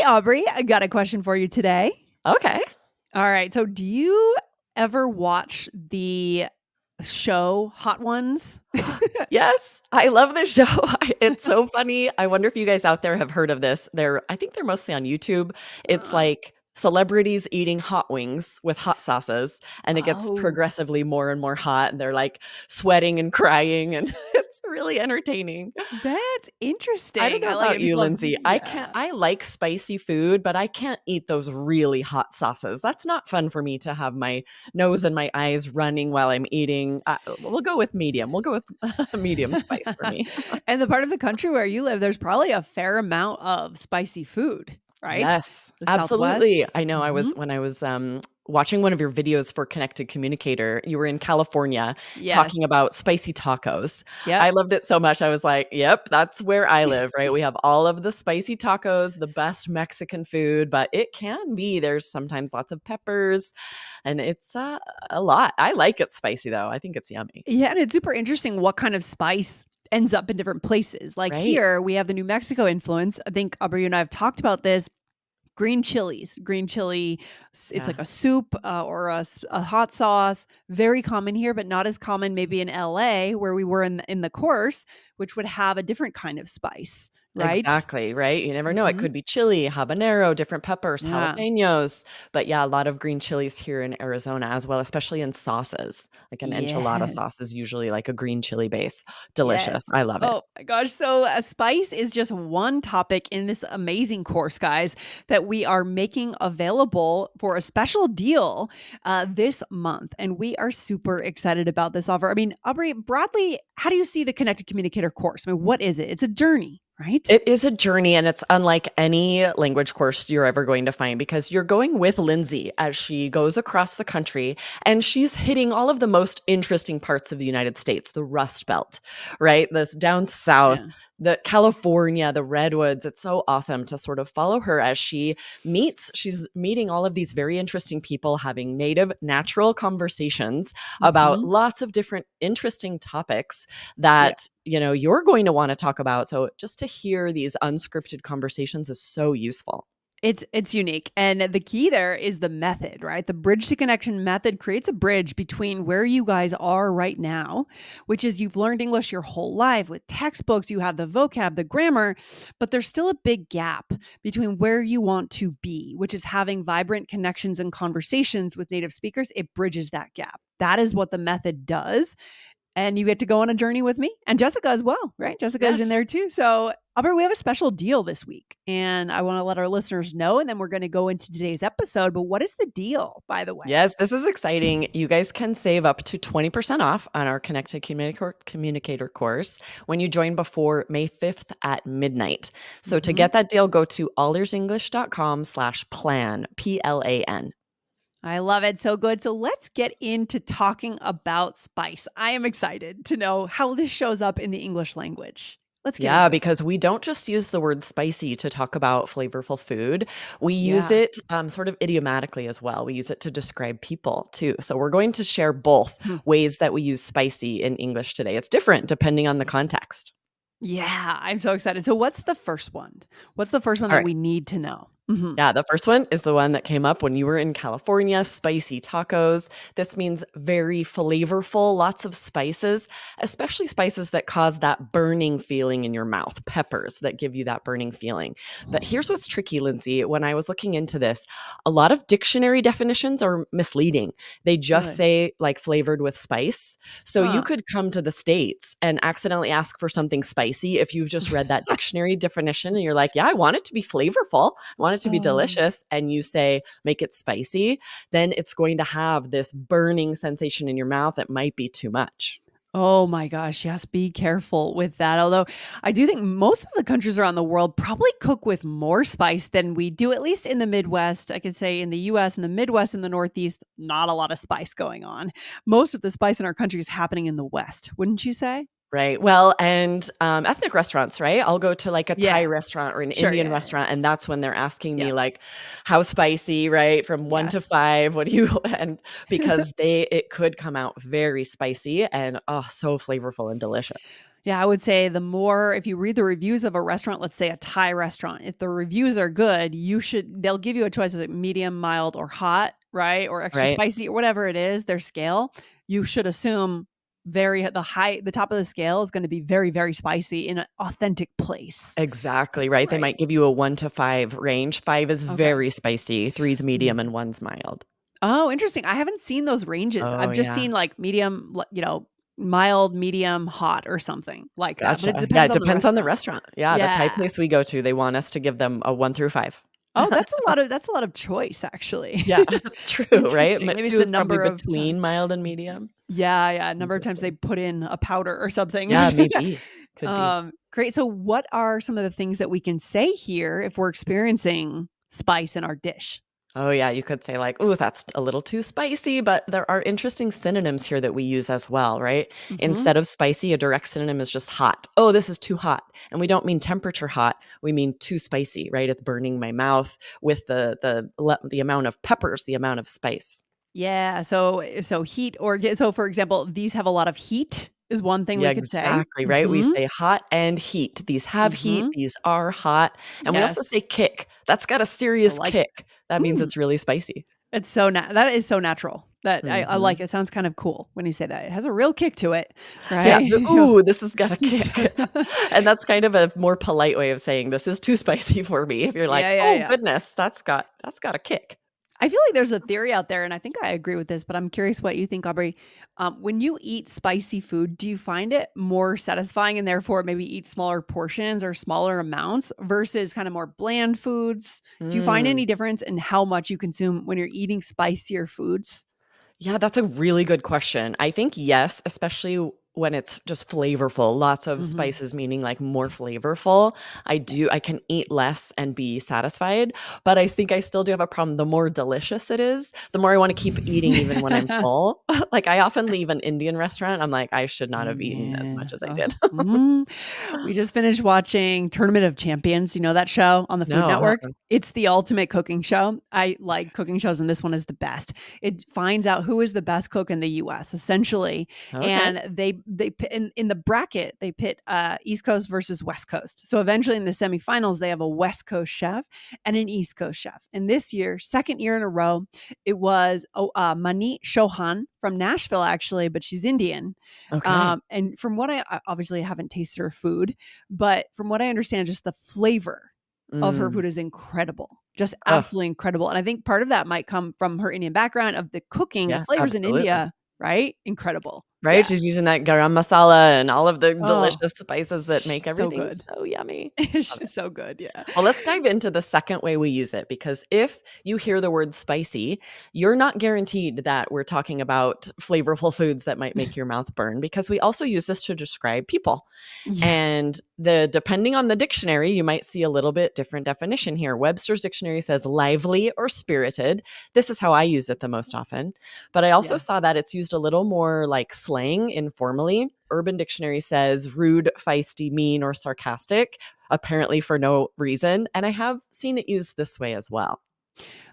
Aubrey, I got a question for you today. Okay. All right. So, do you ever watch the show Hot Ones? Yes, I love this show. It's so funny. I wonder if you guys out there have heard of this. I think they're mostly on YouTube. It's Uh, like celebrities eating hot wings with hot sauces, and it gets oh, progressively more and more hot, and they're like sweating and crying, and it's really entertaining. that's I don't interesting. know I like about it. you, People have, Lindsay. yeah. I like spicy food, but I can't eat those really hot sauces. That's not fun for me to have my nose and my eyes running while I'm eating. We'll go with medium. We'll go with medium spice for me. And the part of the country where you live, there's probably a fair amount of spicy food, right? Yes, The absolutely. Southwest. I know Hmm. when I was watching one of your videos for Connected Communicator, you were in California Yes. talking about spicy tacos. Yep. I loved it so much. I was like, yep, that's where I live, right? We have all of the spicy tacos, the best Mexican food, but it can be, there's sometimes lots of peppers and it's a lot. I like it spicy though. I think it's yummy. Yeah, and it's super interesting what kind of spice ends up in different places. Like Right. here, we have the New Mexico influence. I think Aubrey and I have talked about this. Green chili, it's Yeah. like a soup or a hot sauce. Very common here, but not as common maybe in LA where we were in the course, which would have a different kind of spice, right? Exactly, right? You never know. It Hmm. could be chili, habanero, different peppers, Yeah. jalapenos. But yeah, a lot of green chilies here in Arizona as well, especially in sauces. Like an enchilada Yes. sauce is usually like a green chili base. Yes. Delicious. I love it. Oh my gosh. So, spice is just one topic in this amazing course, guys, that we are making available for a special deal this month. And we are super excited about this offer. I mean, Aubrey, broadly, how do you see the Connected Communicator course? I mean, what is it? It's a journey, right? It is a journey and it's unlike any language course you're ever going to find because you're going with Lindsay as she goes across the country and she's hitting all of the most interesting parts of the United States, the Rust Belt, right? This down south, Yeah. the California, the redwoods. It's so awesome to sort of follow her as she's meeting all of these very interesting people, having native, natural conversations about Hmm. lots of different interesting topics Yeah. that you're going to want to talk about. So just to hear these unscripted conversations is so useful. It's unique. And the key there is the method, right? The bridge to connection method creates a bridge between where you guys are right now, which is you've learned English your whole life with textbooks, you have the vocab, the grammar, but there's still a big gap between where you want to be, which is having vibrant connections and conversations with native speakers. It bridges that gap. That is what the method does. And you get to go on a journey with me and Jessica as well, right? Jessica is in Yes. there too. So, Albert, we have a special deal this week, and I want to let our listeners know, and then we're going to go into today's episode. But what is the deal, by the way? Yes, this is exciting. You guys can save up to 20% off on our Communicator course when you join before May 5th at midnight. So to Hmm. get that deal, go to allearsenglish.com/plan, PLAN. I love it. So good. So let's get into talking about spice. I am excited to know how this shows up in the English language. Let's get Yeah, into it. because we don't just use the word spicy to talk about flavorful food. We use Yeah. it sort of idiomatically as well. We use it to describe people too. So we're going to share both Hmm. ways that we use spicy in English today. It's different depending on the context. Yeah, I'm so excited. So, what's the first one? What's the first one All that right. we need to know? Hmm. Yeah, the first one is the one that came up when you were in California, spicy tacos. This means very flavorful, lots of spices, especially spices that cause that burning feeling in your mouth, peppers that give you that burning feeling. But here's what's tricky, Lindsay. When I was looking into this, a lot of dictionary definitions are misleading. They just Really? say like flavored with spice. So you Huh. could come to the States and accidentally ask for something spicy if you've just read that dictionary definition and you're like, yeah, I want it to be flavorful. I want it to be Oh. delicious. And you say, make it spicy, then it's going to have this burning sensation in your mouth that might be too much. Oh my gosh, yes, be careful with that. Although I do think most of the countries around the world probably cook with more spice than we do, at least in the Midwest. I could say in the US, in the Midwest, in the Northeast, not a lot of spice going on. Most of the spice in our country is happening in the West, wouldn't you say? Right. Well, and ethnic restaurants, right? I'll go to like a Thai Yeah, restaurant or an sure. Indian Yeah. restaurant, and that's when they're asking me, Yeah. like, how spicy, right? From one to Yes. five. What do you, and because it could come out very spicy and oh, so flavorful and delicious. Yeah, I would say the more if you read the reviews of a restaurant, let's say a Thai restaurant, if the reviews are good, they'll give you a choice of like medium, mild, or hot, right? Or extra Right? spicy or whatever it is, their scale. You should assume the top of the scale is going to be very, very spicy in an authentic place. Exactly, right? They Right. might give you a 1 to 5 range. 5 is Okay. very spicy, 3 is medium, Mhm. and 1's mild. Oh, interesting. I haven't seen those ranges. Oh, I've just yeah. seen like medium, mild, medium, hot, or something like that. But it Gotcha. Yeah, depends it on the depends on the restaurant. restaurant. Yeah, the Thai Yeah. place we go to, they want us to give them a 1 through 5. Oh, that's a lot of choice, actually. Yeah, that's true, right? Interesting. Maybe it's 2 the is probably number of between mild and medium. yeah, yeah, number of times they Interesting. put in a powder or something. Yeah, maybe. Could be. Great. So what are some of the things that we can say here if we're experiencing spice in our dish? Oh, yeah, you could say like, "Ooh, that's a little too spicy," but there are interesting synonyms here that we use as well, right? Mhm. Instead of spicy, a direct synonym is just hot. "Oh, this is too hot." And we don't mean temperature hot, we mean too spicy, right? It's burning my mouth with the amount of peppers, the amount of spice. Yeah, so heat so for example, these have a lot of heat is one thing Yeah, we could say. exactly, right? We Mhm. say hot and heat. These have heat, Mhm. these are hot, and we also Yes. say kick. That's got a I serious like kick. That means mm. it's really spicy. That is so natural. That I like Mhm. it. Sounds kind of cool when you say that. It has a real kick to it, Yeah, right? the, "Ooh, this has got a He's kick." And that's kind of a more polite way of saying, "This is too spicy for me." If you're like, Yeah, yeah, "Oh, yeah. goodness, that's got a kick." I feel like there's a theory out there, and I think I agree with this, but I'm curious what you think, Aubrey. When you eat spicy food, do you find it more satisfying and therefore maybe eat smaller portions or smaller amounts versus kind of more bland foods? Do you find Mm. any difference in how much you consume when you're eating spicier foods? Yeah, that's a really good question. I think yes, especially when it's just flavorful, lots of Mhm. spices meaning like more flavorful. I can eat less and be satisfied, but I think I still do have a problem. The more delicious it is, the more I want to keep eating even when I'm full. Like I often leave an Indian restaurant, I'm like, I should not Oh, have eaten as man. much as I did. We just finished watching Tournament of Champions. You know that show on the Food No, Network? uh-uh. It's the ultimate cooking show. I like cooking shows, and this one is the best. It finds out who is the best cook in the US, essentially, Okay. and in the bracket, they pit, East Coast versus West Coast. So eventually in the semifinals, they have a West Coast chef and an East Coast chef. And this year, second year in a row, it was, Manit Chauhan from Nashville, actually, but she's Indian. Okay. And from what I obviously haven't tasted her food, but from what I understand, just the flavor of her Mm. food is incredible, just Ugh. absolutely incredible. And I think part of that might come from her Indian background of the cooking, the Yeah, flavors in absolutely. India, right? Incredible. Right? Yeah. She's using that garam masala and all of the Oh, delicious spices that make she's so everything good. so yummy. Love it. She's so good. Yeah. Well, let's dive into the second way we use it because if you hear the word spicy, you're not guaranteed that we're talking about flavorful foods that might make your mouth burn because we also use this to describe people. Yeah. And depending on the dictionary, you might see a little bit different definition here. Webster's dictionary says lively or spirited. This is how I use it the most often. But I also Yeah. saw that it's used a little more like slang informally. Urban Dictionary says rude, feisty, mean, or sarcastic, apparently for no reason. And I have seen it used this way as well.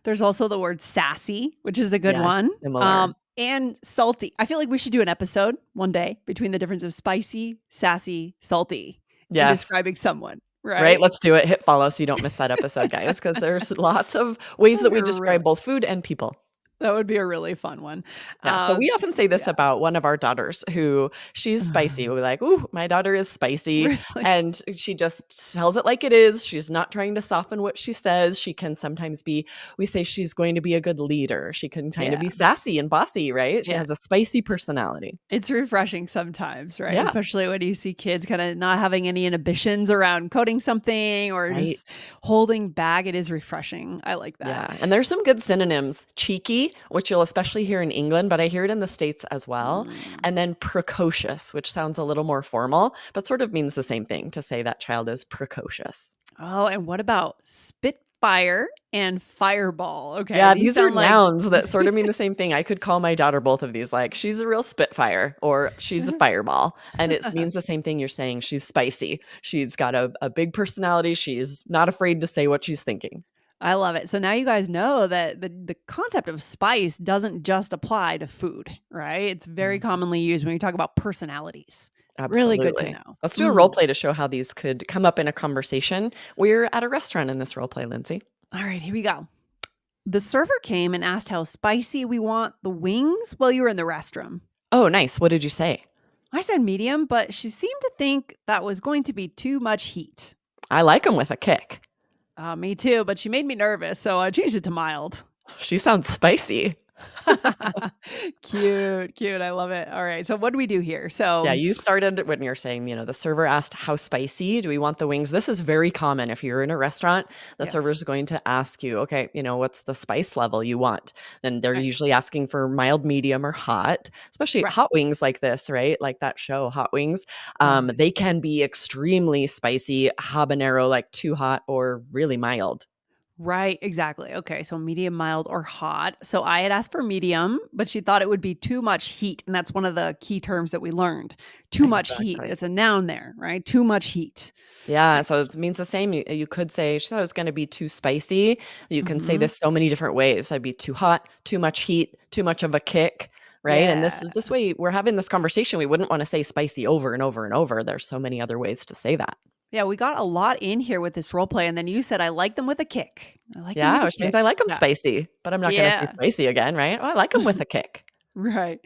There's also the word sassy, which is a good Yes, one. similar. And salty. I feel like we should do an episode one day between the difference of spicy, sassy, salty in Yes. describing someone, Right, right? let's do it. Hit follow so you don't miss that episode, guys, because there's lots of ways That'd that be we a really describe both food and people. that would be a really fun one. Yeah, so we often say this Yeah. about one of our daughters who she's spicy. We're like, "Ooh, my daughter is spicy," Really? and she just tells it like it is. She's not trying to soften what she says. She can sometimes be we say she's going to be a good leader. She can kind of Yeah. be sassy and bossy, right? She Yeah. has a spicy personality. It's refreshing sometimes, right? Yeah, Especially when you see kids kinda not having any inhibitions around coding something or right. just holding back. It is refreshing. I like that. Yeah, and there's some good synonyms. Cheeky, which you'll especially hear in England, but I hear it in the States as well. Mm. And then precocious, which sounds a little more formal, but sort of means the same thing to say that child is precocious. Oh, and what about Spitfire and Fireball? Okay, Yeah, these these are sound like nouns that sort of mean the same thing. I could call my daughter both of these, like, she's a real spitfire or she's a fireball. And it means the same thing you're saying. She's spicy. She's got a big personality. She's not afraid to say what she's thinking. I love it. So now you guys know that the concept of spice doesn't just apply to food, right? It's very Mhm. commonly used when you talk about personalities. Really good to Absolutely. know. Let's do a role Mhm. play to show how these could come up in a conversation. We're at a restaurant in this role play, Lindsay. All right, here we go. The server came and asked how spicy we want the wings while you were in the restroom. Oh, nice. What did you say? I said medium, but she seemed to think that was going to be too much heat. I like them with a kick. Me too, but she made me nervous, so I changed it to mild. She sounds spicy. Cute, cute. I love it. All right. So what do we do here? Yeah, So you started when you're saying, the server asked, "How spicy do we want the wings?" This is very common. If you're in a restaurant, the yes. server's going to ask you, "Okay, what's the spice level you want?" And they're Right. usually asking for mild, medium, or hot, especially Right. hot wings like this, right? Like that show, Hot Wings. Oh yeah. They can be extremely spicy, habanero, like too hot, or really mild. Right, exactly. Okay, so medium, mild, or hot. So I had asked for medium, but she thought it would be too much heat. And that's one of the key terms that we learned. Too much heat. Exactly. It's a noun there, right? Too much heat. Yeah, Right. so it means the same. You could say she thought it was gonna be too spicy. You can say Hmm. this so many different ways. I'd be too hot, too much heat, too much of a kick, right? And Yeah. this way we're having this conversation. We wouldn't want to say spicy over and over and over. There's so many other ways to say that. Yeah, we got a lot in here with this role play. And then you said, I like them with a kick. I like them with Yeah, a which means kick. I like them Yeah. spicy, but I'm not gonna say Yeah. spicy again, right? Oh, I like them with a kick. Right.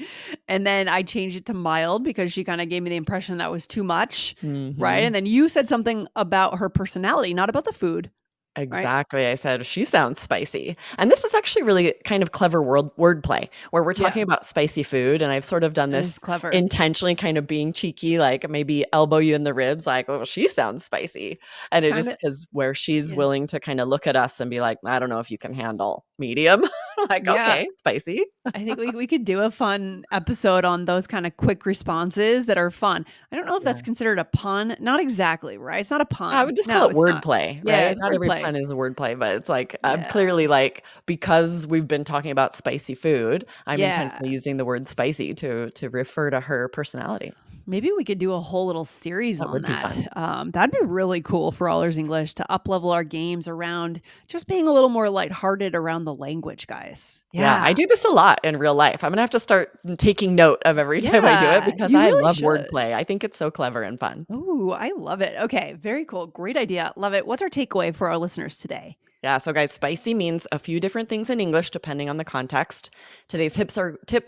And then I changed it to mild because she kinda gave me the impression that was too much, right? And Mhm. then you said something about her personality, not about the food, right? Exactly. I said, "She sounds spicy." And this is actually really kind of clever wordplay where we're Yeah, talking about spicy food, and I've sort of done that this is clever. intentionally kind of being cheeky, like maybe elbow you in the ribs, like, "Oh, she sounds spicy." And it just Kinda because where she's yeah. willing to kinda look at us and be like, "I don't know if you can handle medium." Like, Yeah, "Okay, spicy." I think we could do a fun episode on those kinda quick responses that are fun. I don't know if that's Yeah. considered a pun. Not exactly, right? It's not a I pun. would just call No, it it's not. wordplay, Yeah, right? it's Not every wordplay. pun is a wordplay, but it's like, I'm Yeah, clearly like, because we've been talking about spicy food, I'm yeah. intentionally using the word spicy to refer to her personality. Maybe we could do a whole little series That on would be that. fun. That'd be really cool for Allers English to up-level our games around just being a little more lighthearted around the language, guys. Yeah, I Yeah. do this a lot in real life. I'm gonna have to start taking note of every time I do it Yeah, because you I really love should. wordplay. I think it's so clever and fun. Ooh, I love it. Okay, very cool. Great idea. Love it. What's our takeaway for our listeners today? Yeah, so guys, spicy means a few different things in English depending on the context. Today's tips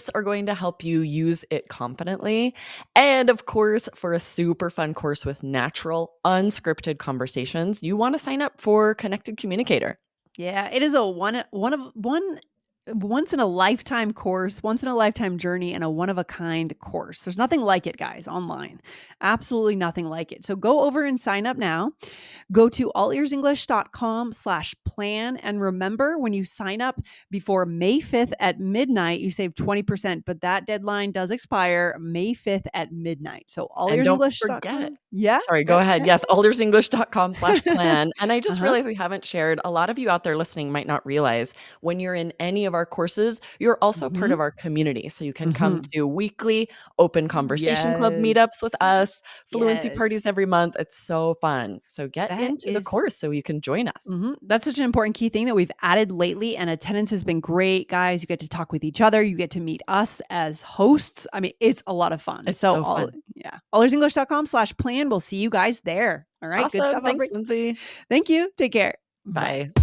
are going to help you use it confidently. And of course, for a super fun course with natural, unscripted conversations, you want to sign up for Connected Communicator. Yeah, it is a one once in a lifetime course, once in a lifetime journey, and a one of a kind course. There's nothing like it, guys, online. Absolutely nothing like it. So go over and sign up now. Go to allearsenglish.com/plan. And remember, when you sign up before May 5th at midnight, you save 20%, but that deadline does expire May 5th at midnight. So And don't forget, allearsenglish.com. Yeah, sorry, go good. ahead. Yes, aldersenglish.com/plan. And I just Uh-huh. realized we haven't shared, a lot of you out there listening might not realize when you're in any of our courses, you're also part Mhm. of our community. So you can come Mhm. to weekly open conversation club Yes. meetups with us, fluency parties Yes. every month. It's so fun. So get That into the is course so you can join us. That's such an important key thing that we've added lately, and attendance has been great, guys. You get to talk with each other. You get to meet us as hosts. I mean, it's a lot of fun. It's So so fun. yeah, allearsenglish.com/plan. We'll see you guys there. All right. Good Awesome. stuff, Thanks, Aubrey. Lindsay. Thank you. Take care. Bye. Bye.